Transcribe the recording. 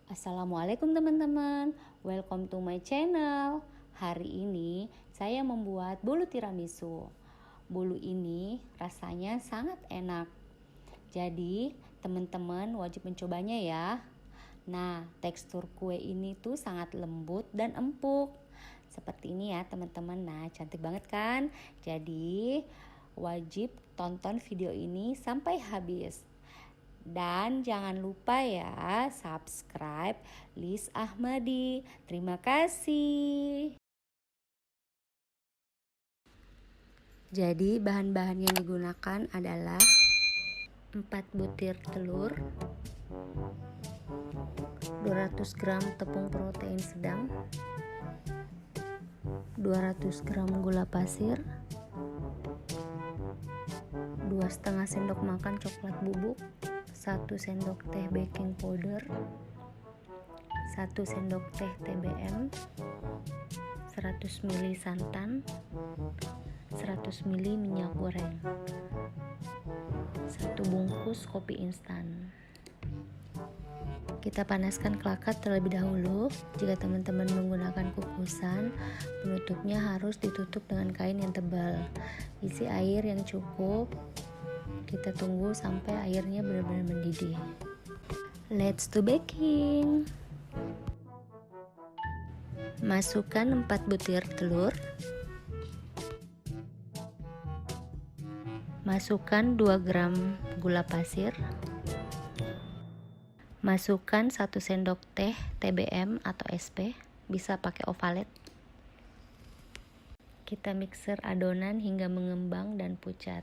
Assalamualaikum teman-teman, welcome to my channel. Hari ini saya membuat bolu tiramisu. Bolu ini rasanya sangat enak. Jadi teman-teman wajib mencobanya ya. Nah, tekstur kue ini tuh sangat lembut dan empuk. Seperti ini ya teman-teman. Nah, cantik banget kan? Jadi wajib tonton video ini sampai habis. Dan jangan lupa ya subscribe Liz Ahmadi. Terima kasih. Jadi bahan-bahan yang digunakan adalah 4 butir telur, 200 gram tepung protein sedang, 200 gram gula pasir, 2,5 sendok makan coklat bubuk, 1 sendok teh baking powder, 1 sendok teh TBM, 100 ml santan, 100 ml minyak goreng, 1 bungkus kopi instan. Kita panaskan kelakar terlebih dahulu. Jika teman-teman menggunakan kukusan, penutupnya harus ditutup dengan kain yang tebal. Isi air yang cukup. Kita tunggu sampai airnya benar-benar mendidih. Let's do baking. Masukkan 4 butir telur. Masukkan 2 gram gula pasir. Masukkan 1 sendok teh TBM atau SP, bisa pakai ovalet. Kita mixer adonan hingga mengembang dan pucat.